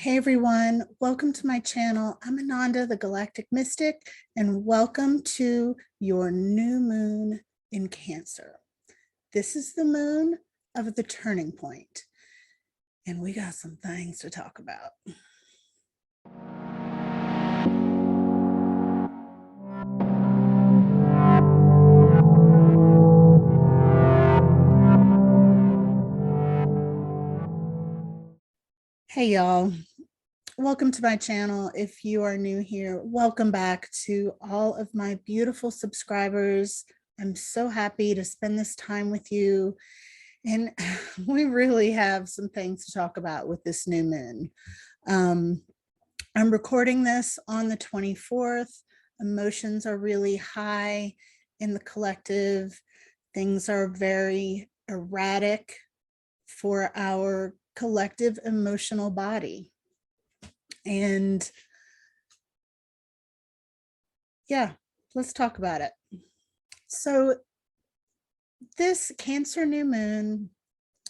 Hey everyone, welcome to my channel. I'm Ananda, the Galactic Mystic, and welcome to your new moon in Cancer. This is the moon of the turning point, and we got some things to talk about. Hey y'all. Welcome to my channel. If you are new here, welcome back to all of my beautiful subscribers. I'm so happy to spend this time with you. And we really have some things to talk about with this new moon. I'm recording this on the 24th. Emotions are really high in the collective. Things are very erratic for our collective emotional body. And yeah, let's talk about it. So this Cancer new moon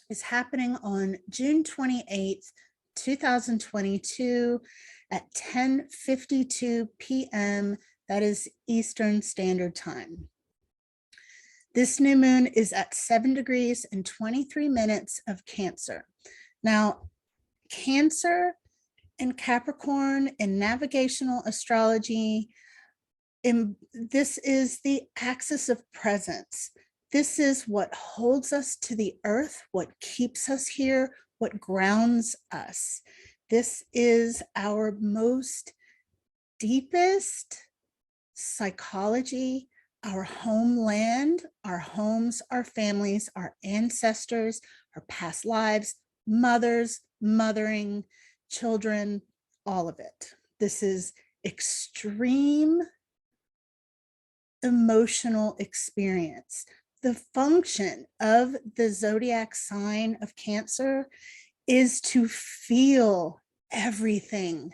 is happening on June 28th, 2022 at 10:52 p.m. That is Eastern Standard Time. This new moon is at 7 degrees and 23 minutes of Cancer. Now, Cancer and Capricorn in navigational astrology, this is the axis of presence. This is what holds us to the earth, what keeps us here, what grounds us. This is our most deepest psychology, our homeland, our homes, our families, our ancestors, our past lives, mothers, mothering, children, all of it. This is extreme emotional experience. The function of the zodiac sign of Cancer is to feel everything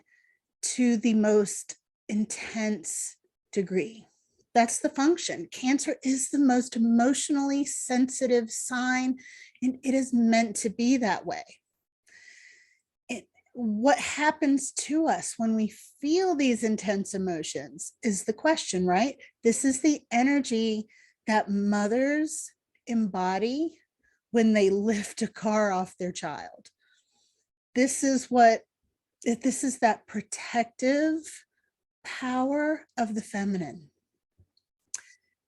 to the most intense degree. That's the function. Cancer is the most emotionally sensitive sign, and it is meant to be that way. What happens to us when we feel these intense emotions is the question, right? This is the energy that mothers embody when they lift a car off their child. This is that protective power of the feminine.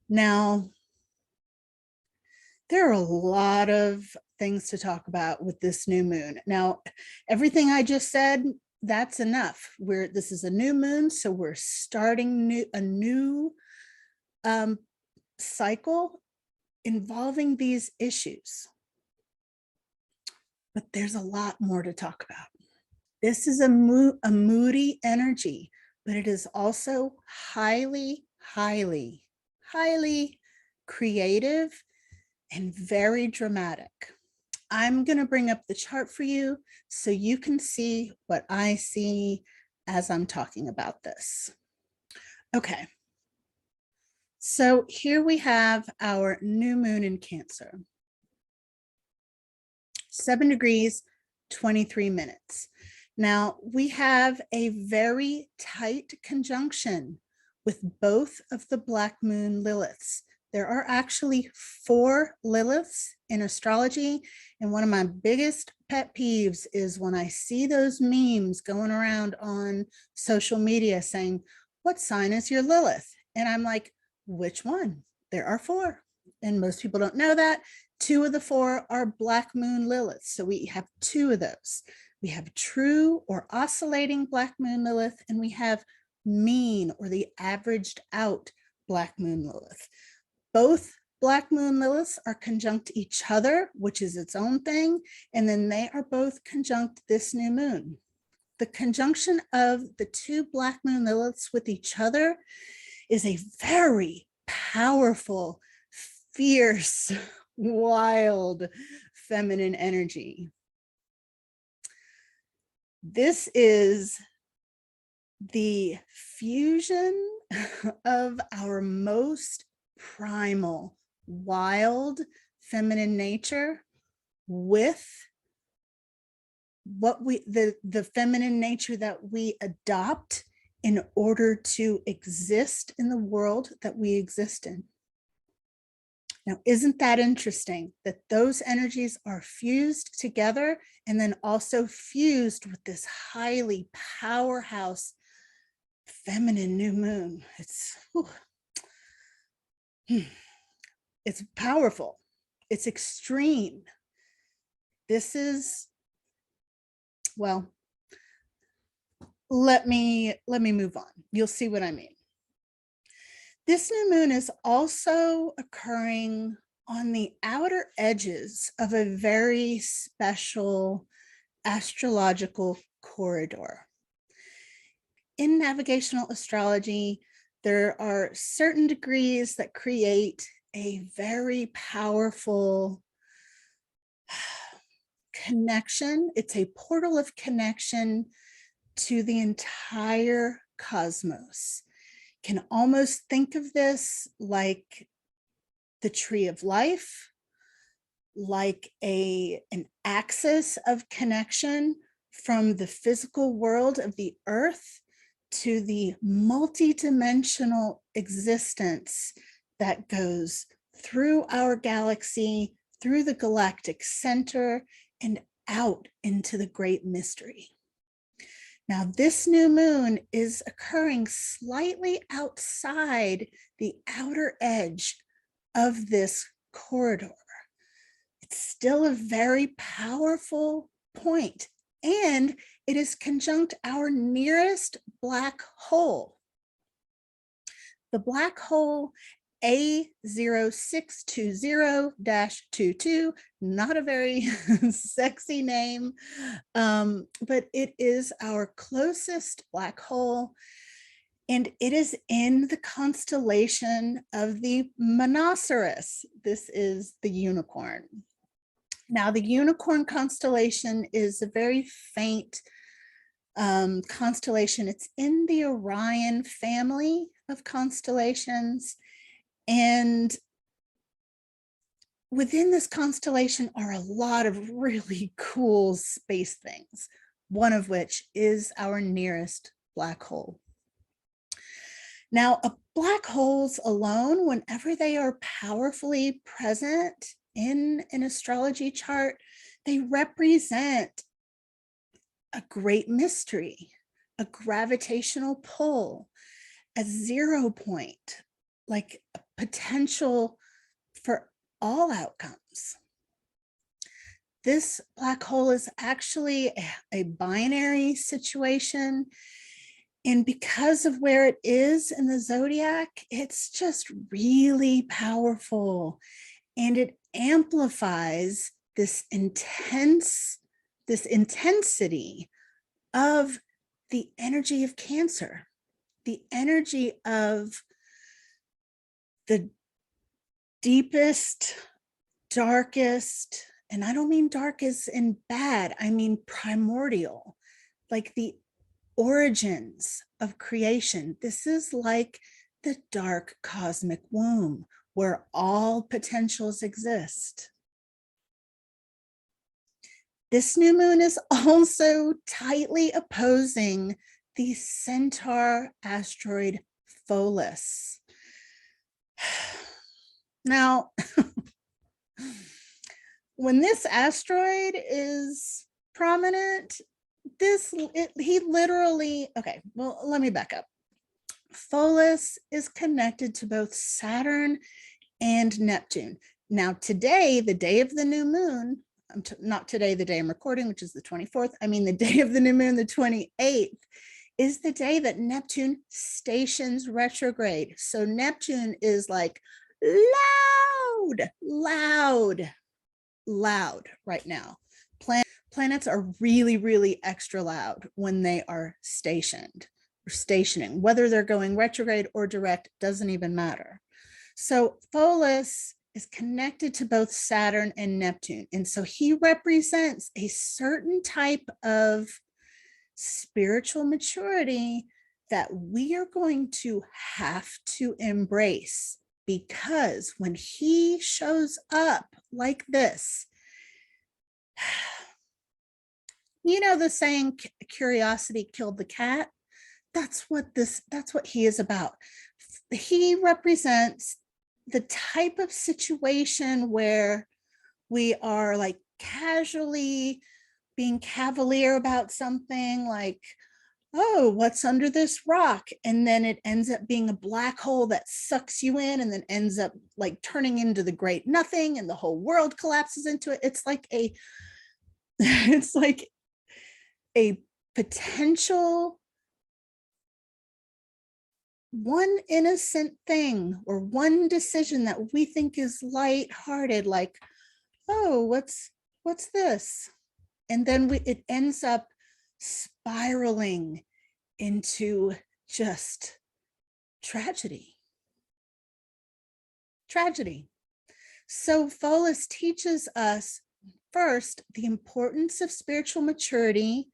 Now, there are a lot of things to talk about with this new moon. Now, everything I just said, that's enough. This is a new moon, so we're starting a new cycle involving these issues. But there's a lot more to talk about. This is a moody energy, but it is also highly, highly, highly creative and very dramatic. I'm going to bring up the chart for you so you can see what I see as I'm talking about this. Okay. So here we have our new moon in Cancer. 7 degrees, 23 minutes. Now we have a very tight conjunction with both of the Black Moon Liliths. There are actually 4 Liliths in astrology, and one of my biggest pet peeves is when I see those memes going around on social media saying, what sign is your Lilith? And I'm like, which one? There are 4, and most people don't know that. 2 of the 4 are Black Moon Liliths, so we have 2 of those. We have true or oscillating Black Moon Lilith, and we have mean or the averaged out Black Moon Lilith. Both Black Moon Liliths are conjunct each other, which is its own thing, and then they are both conjunct this new moon. The conjunction of the 2 Black Moon Liliths with each other is a very powerful, fierce, wild feminine energy. This is the fusion of our most primal, wild feminine nature with the feminine nature that we adopt in order to exist in the world that we exist in. Now, isn't that interesting that those energies are fused together and then also fused with this highly powerhouse feminine new moon? It's powerful. It's extreme. This is, well, let me move on. You'll see what I mean. This new moon is also occurring on the outer edges of a very special astrological corridor. In navigational astrology, there are certain degrees that create a very powerful connection. It's a portal of connection to the entire cosmos. Can almost think of this like the tree of life, like an axis of connection from the physical world of the earth to the multidimensional existence that goes through our galaxy, through the galactic center, and out into the great mystery. Now, this new moon is occurring slightly outside the outer edge of this corridor. It's still a very powerful point, and it is conjunct our nearest black hole. The black hole A0620-22, not a very sexy name, but it is our closest black hole, and it is in the constellation of the Monoceros. This is the unicorn. Now, the unicorn constellation is a very faint constellation. It's in the Orion family of constellations. And within this constellation are a lot of really cool space things, one of which is our nearest black hole. Now, black holes alone, whenever they are powerfully present in an astrology chart, they represent a great mystery, a gravitational pull, a 0 point, like a potential for all outcomes. This black hole is actually a binary situation. And because of where it is in the zodiac, it's just really powerful. And it amplifies this intensity of the energy of Cancer, the energy of the deepest, darkest, and I don't mean dark as in bad, I mean primordial, like the origins of creation. This is like the dark cosmic womb where all potentials exist. This new moon is also tightly opposing the centaur asteroid Pholus. Now, when this asteroid is prominent, he literally, okay, well, let me back up. Pholus is connected to both Saturn and Neptune. Now, today, the day of the new moon, not today, the day I'm recording, which is the 24th, I mean the day of the new moon, the 28th, is the day that Neptune stations retrograde. So Neptune is like loud right now. Planets are really, really extra loud when they are stationed or stationing. Whether they're going retrograde or direct doesn't even matter. So Pholus is connected to both Saturn and Neptune. And so he represents a certain type of spiritual maturity that we are going to have to embrace, because when he shows up like this, You know the saying, curiosity killed the cat? That's what he is about. He represents the type of situation where we are like casually being cavalier about something, like, oh, what's under this rock? And then it ends up being a black hole that sucks you in and then ends up like turning into the great nothing and the whole world collapses into it. It's like a it's like a potential one innocent thing or one decision that we think is lighthearted, like, oh, what's this? And then it ends up spiraling into just tragedy. So Pholus teaches us first the importance of spiritual maturity,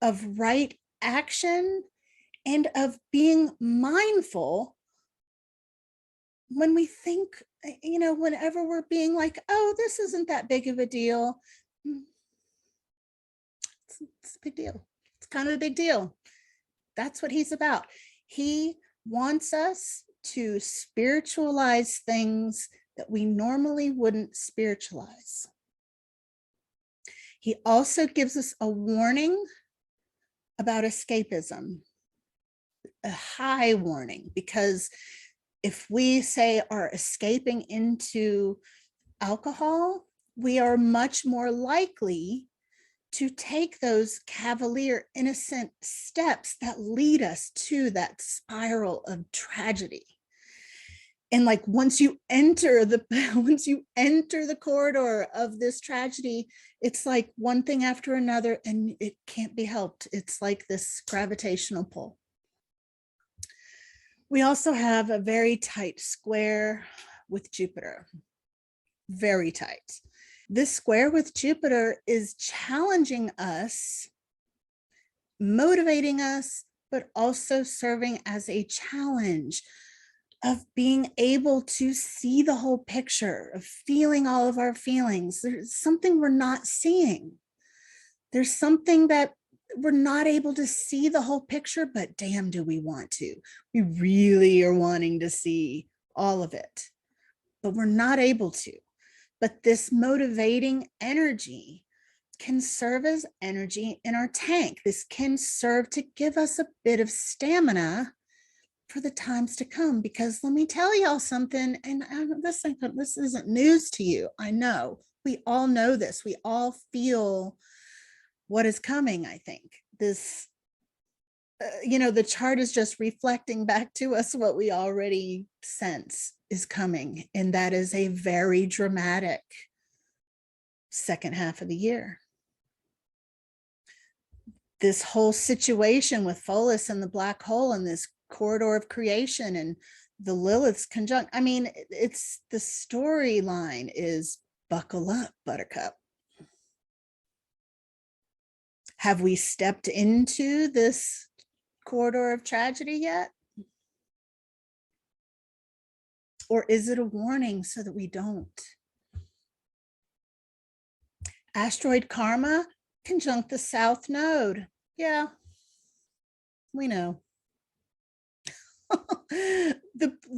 of right action, and of being mindful when we think, whenever we're being like, oh, this isn't that big of a deal. It's a big deal. It's kind of a big deal. That's what he's about. He wants us to spiritualize things that we normally wouldn't spiritualize. He also gives us a warning about escapism, a high warning, because if we say are escaping into alcohol, we are much more likely to take those cavalier, innocent steps that lead us to that spiral of tragedy. And like once you enter the corridor of this tragedy, it's like one thing after another, and it can't be helped. It's like this gravitational pull. We also have a very tight square with Jupiter, very tight. This square with Jupiter is challenging us, motivating us, but also serving as a challenge of being able to see the whole picture, of feeling all of our feelings. There's something we're not seeing. There's something that we're not able to see the whole picture, but damn, do we want to. We really are wanting to see all of it, but we're not able to. But this motivating energy can serve as energy in our tank. This can serve to give us a bit of stamina for the times to come, because let me tell y'all something, and this isn't news to you. I know we all know this. We all feel what is coming. I think this, the chart is just reflecting back to us what we already sense is coming, and that is a very dramatic second half of the year. This whole situation with Pholus and the black hole and this corridor of creation and the Lilith's conjunct. I mean, it's the storyline is buckle up, Buttercup. Have we stepped into this corridor of tragedy yet? Or is it a warning so that we don't? Asteroid karma conjunct the South Node. Yeah, we know.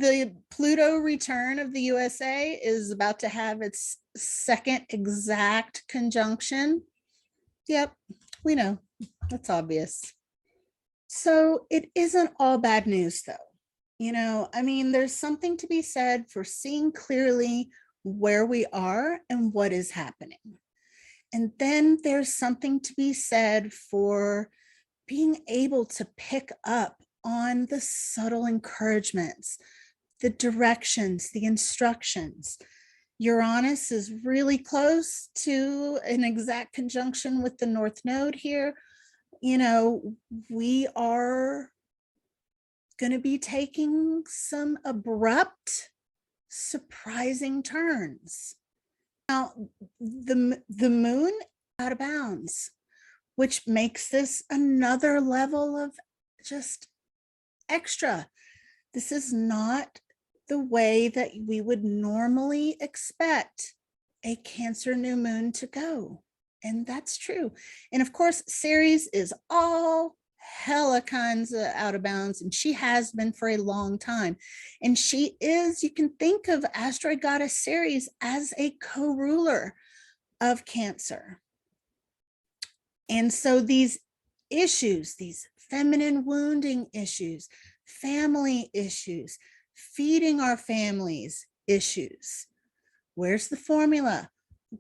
The Pluto return of the USA is about to have its second exact conjunction. Yep, we know. That's obvious. So it isn't all bad news, though. I mean, there's something to be said for seeing clearly where we are and what is happening. And then there's something to be said for being able to pick up on the subtle encouragements, the directions, the instructions. Uranus is really close to an exact conjunction with the North Node here. We are going to be taking some abrupt, surprising turns. Now, the moon out of bounds, which makes this another level of just extra. This is not the way that we would normally expect a Cancer new moon to go. And that's true. And of course, Ceres is all hella kinds of out of bounds, and she has been for a long time. And she is, you can think of asteroid goddess Ceres as a co-ruler of Cancer. And so these issues, these feminine wounding issues, family issues, feeding our families issues. Where's the formula?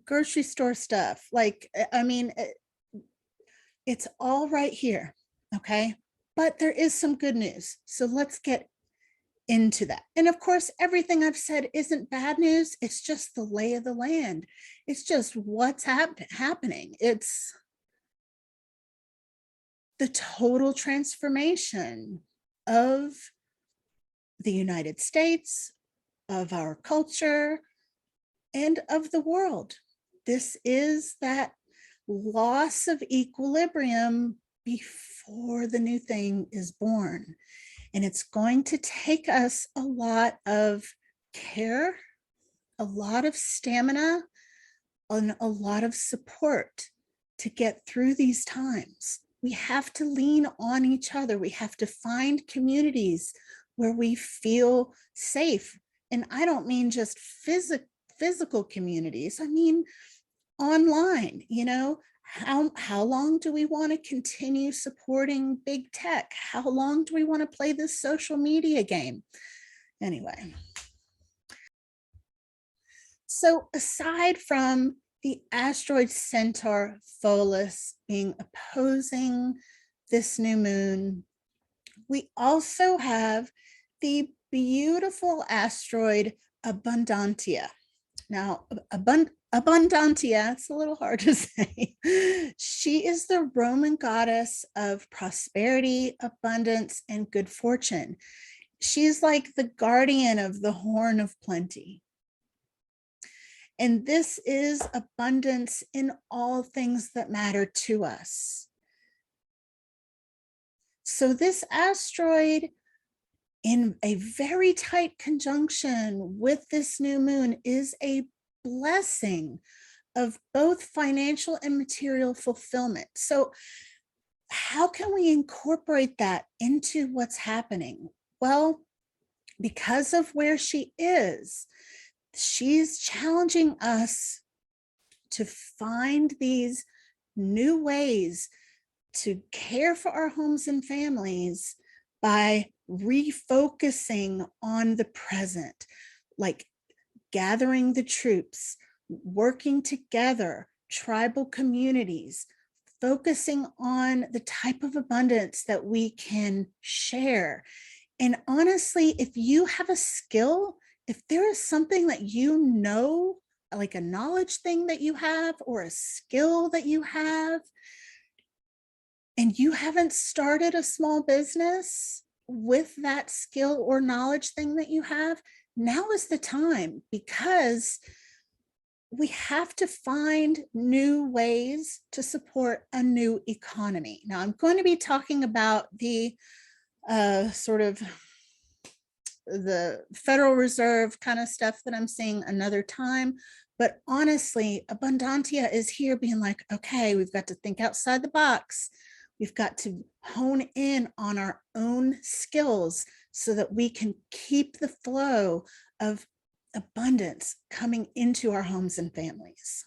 Grocery store stuff. Like, I mean, it's all right here. Okay. But there is some good news. So let's get into that. And of course, everything I've said isn't bad news. It's just the lay of the land. It's just what's happening. It's the total transformation of the United States, of our culture, and of the world. This is that loss of equilibrium before the new thing is born. And it's going to take us a lot of care, a lot of stamina, and a lot of support to get through these times. We have to lean on each other. We have to find communities where we feel safe. And I don't mean just physical communities. I mean online. You know, how long do we want to continue supporting big tech? How long do we want to play this social media game? Anyway, so aside from the asteroid centaur Pholus being opposing this new moon, we also have the beautiful asteroid Abundantia. Now, Abundantia, it's a little hard to say. She is the Roman goddess of prosperity, abundance, and good fortune. She's like the guardian of the horn of plenty. And this is abundance in all things that matter to us. So this asteroid, in a very tight conjunction with this new moon, is a blessing of both financial and material fulfillment. So how can we incorporate that into what's happening? Well, because of where she is, she's challenging us to find these new ways to care for our homes and families by refocusing on the present, like gathering the troops, working together, tribal communities, focusing on the type of abundance that we can share. And honestly, if you have a skill, if there is something that you know, like a knowledge thing that you have or a skill that you have, and you haven't started a small business with that skill or knowledge thing that you have, now is the time, because we have to find new ways to support a new economy. Now, I'm going to be talking about the sort of the Federal Reserve kind of stuff that I'm seeing another time. But honestly, Abundantia is here being like, okay, we've got to think outside the box. We've got to hone in on our own skills so that we can keep the flow of abundance coming into our homes and families.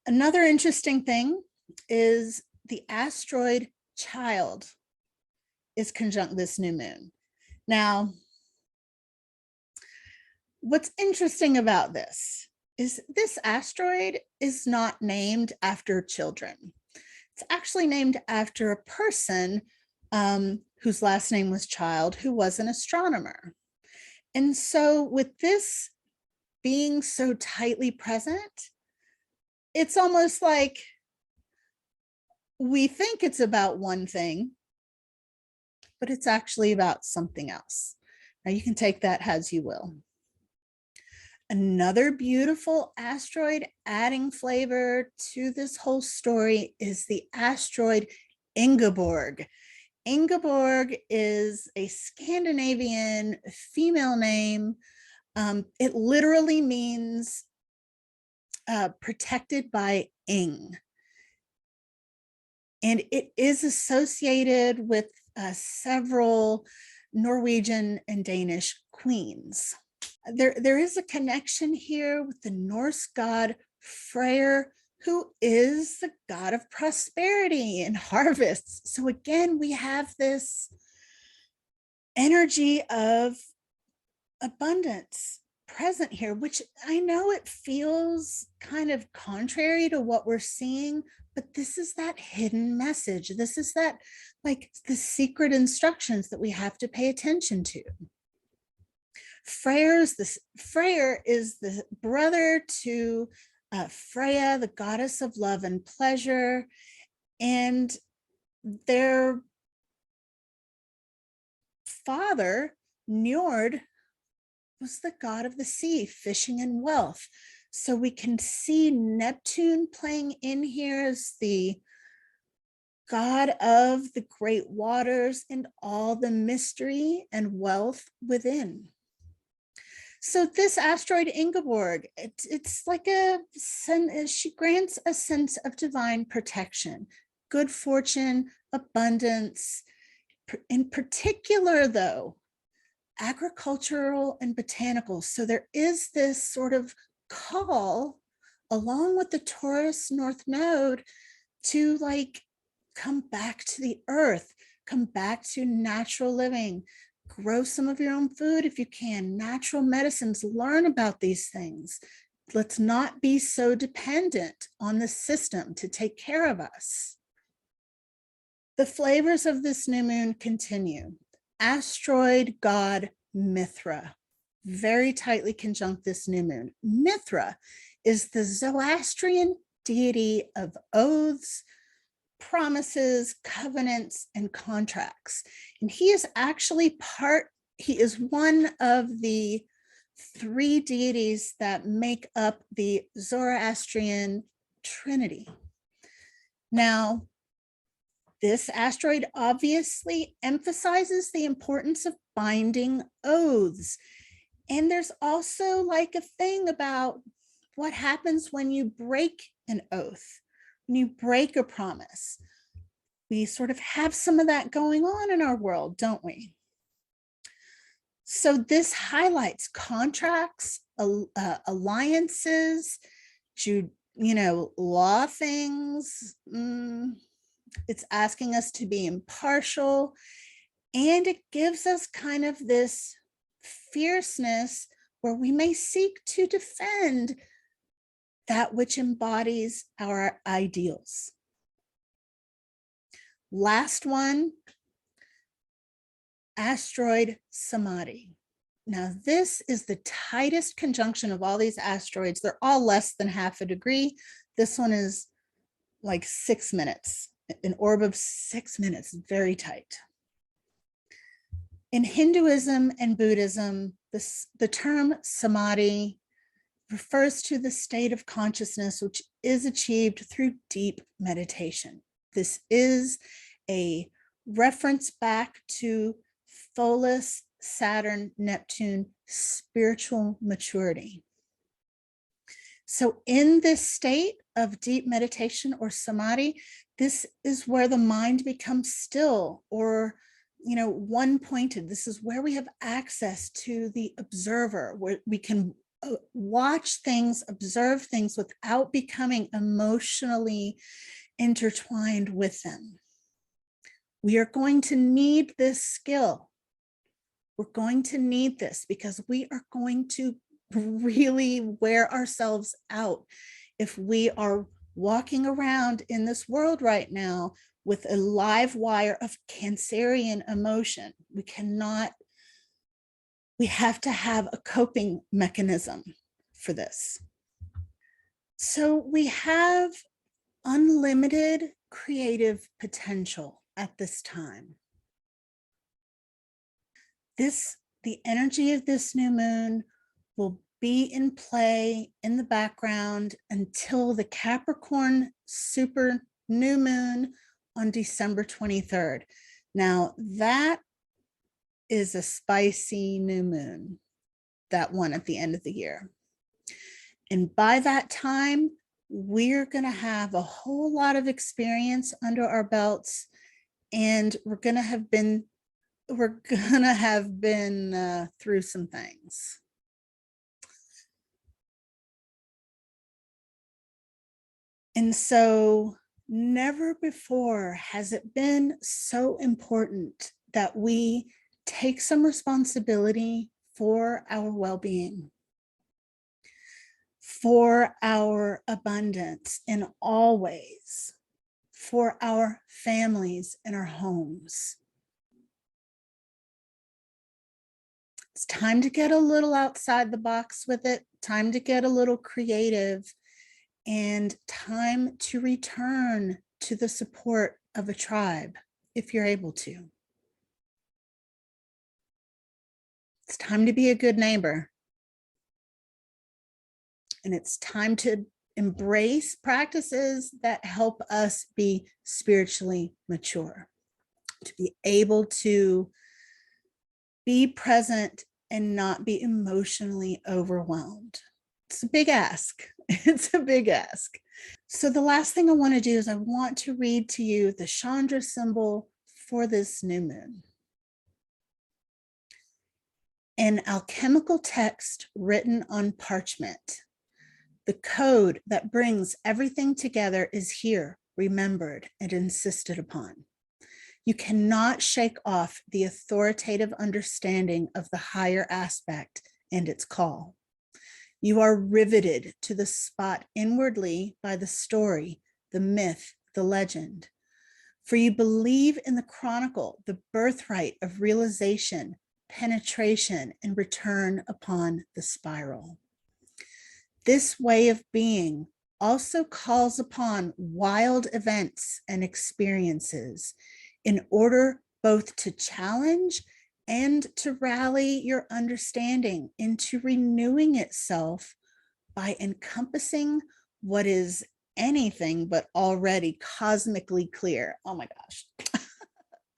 Another interesting thing is the asteroid Child is conjunct this new moon. Now, what's interesting about this is this asteroid is not named after children. It's actually named after a person whose last name was Child, who was an astronomer. And so with this being so tightly present, it's almost like we think it's about one thing, but it's actually about something else. Now you can take that as you will. Another beautiful asteroid adding flavor to this whole story is the asteroid Ingeborg. Ingeborg is a Scandinavian female name. It literally means protected by Ing. And it is associated with several Norwegian and Danish queens. There is a connection here with the Norse god Freyr, who is the god of prosperity and harvests. So again, we have this energy of abundance present here, which I know it feels kind of contrary to what we're seeing, but this is that hidden message. This is that, like, the secret instructions that we have to pay attention to. Freyr is the brother to Freya, the goddess of love and pleasure, and their father, Njord, was the god of the sea, fishing and wealth. So we can see Neptune playing in here as the god of the great waters and all the mystery and wealth within. So this asteroid Ingeborg, it's like she grants a sense of divine protection, good fortune, abundance. In particular, though, agricultural and botanical. So there is this sort of call, along with the Taurus North Node, to like come back to the earth, come back to natural living, grow some of your own food if you can, natural medicines, learn about these things. Let's not be so dependent on the system to take care of us. The flavors of this new moon continue. Asteroid god Mithra, very tightly conjunct this new moon. Mithra is the Zoroastrian deity of oaths, promises, covenants, and contracts. And he is actually he is one of the 3 deities that make up the Zoroastrian Trinity. Now, this asteroid obviously emphasizes the importance of binding oaths. And there's also like a thing about what happens when you break an oath, when you break a promise. We sort of have some of that going on in our world, don't we? So this highlights contracts, alliances, law things. It's asking us to be impartial, and it gives us kind of this fierceness where we may seek to defend that which embodies our ideals. Last one, asteroid Samadhi. Now, this is the tightest conjunction of all these asteroids. They're all less than half a degree. This one is like 6 minutes, an orb of 6 minutes, very tight. In Hinduism and Buddhism, the term Samadhi refers to the state of consciousness which is achieved through deep meditation. This is a reference back to Pholus, Saturn, Neptune, spiritual maturity. So in this state of deep meditation or samadhi, this is where the mind becomes still or, one-pointed. This is where we have access to the observer, where we can watch things, observe things without becoming emotionally intertwined with them. We are going to need this skill. We're going to need this because we are going to really wear ourselves out if we are walking around in this world right now with a live wire of Cancerian emotion. We have to have a coping mechanism for this. So we have unlimited creative potential at this time. The energy of this new moon will be in play in the background until the Capricorn super new moon on December 23rd. Now, that is a spicy new moon, that one at the end of the year. And by that time, we're going to have a whole lot of experience under our belts, and we're going to have been through some things. And so never before has it been so important that we take some responsibility for our well-being, for our abundance in all ways, for our families and our homes. It's time to get a little outside the box with it, time to get a little creative, and time to return to the support of a tribe if you're able to. It's time to be a good neighbor. And it's time to embrace practices that help us be spiritually mature, to be able to be present and not be emotionally overwhelmed. It's a big ask. It's a big ask. So the last thing I want to do is I want to read to you the Chandra symbol for this new moon. An alchemical text written on parchment. The code that brings everything together is here, remembered and insisted upon. You cannot shake off the authoritative understanding of the higher aspect and its call. You are riveted to the spot inwardly by the story, the myth, the legend. For you believe in the chronicle, the birthright of realization, penetration, and return upon the spiral. This way of being also calls upon wild events and experiences in order both to challenge and to rally your understanding into renewing itself by encompassing what is anything but already cosmically clear. Oh my gosh.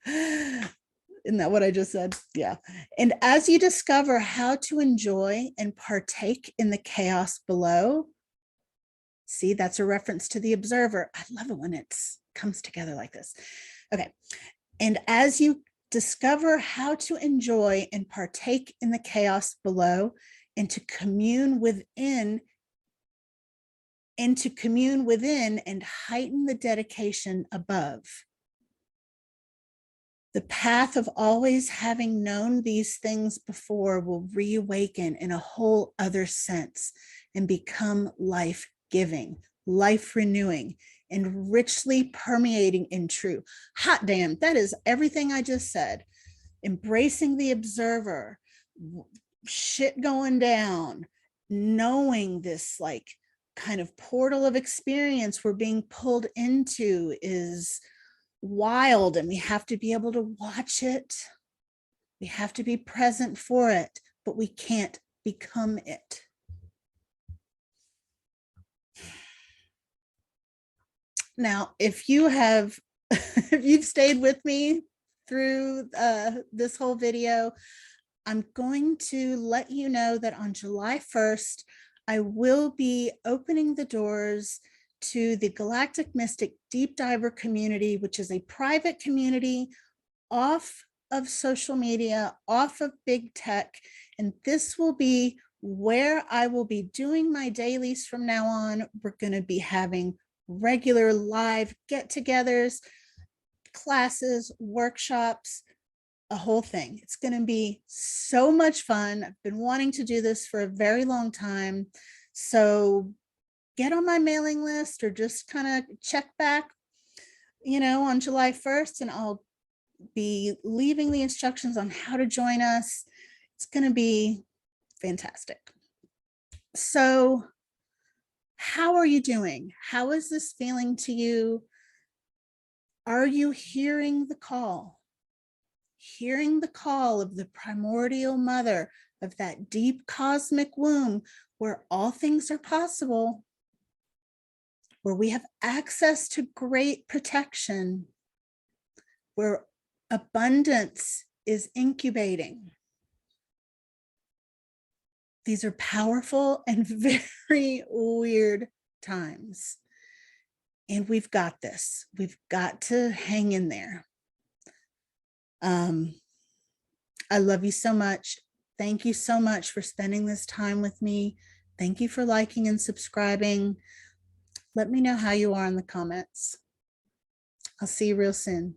Isn't that what I just said? Yeah. And as you discover how to enjoy and partake in the chaos below, see, that's a reference to the observer. I love it when it comes together like this. Okay. And as you discover how to enjoy and partake in the chaos below and to commune within and heighten the dedication above, the path of always having known these things before will reawaken in a whole other sense and become life-giving, life-renewing, and richly permeating in true. Hot damn, that is everything I just said. Embracing the observer, shit going down, knowing this like kind of portal of experience we're being pulled into is wild, and we have to be able to watch it. We have to be present for it, but we can't become it. Now, if you have, if you've stayed with me through this whole video, I'm going to let you know that on July 1st, I will be opening the doors to the Galactic Mystic Deep Diver community, which is a private community off of social media, off of big tech. And this will be where I will be doing my dailies from now on. We're going to be having regular live get-togethers, classes, workshops, a whole thing. It's going to be so much fun. I've been wanting to do this for a very long time. So get on my mailing list or just kind of check back, you know, on July 1st, and I'll be leaving the instructions on how to join us. It's going to be fantastic. So how are you doing? How is this feeling to you? Are you hearing the call? Hearing the call of the primordial mother, of that deep cosmic womb where all things are possible, where we have access to great protection, where abundance is incubating. These are powerful and very weird times. And we've got this. We've got to hang in there. I love you so much. Thank you so much for spending this time with me. Thank you for liking and subscribing. Let me know how you are in the comments. I'll see you real soon.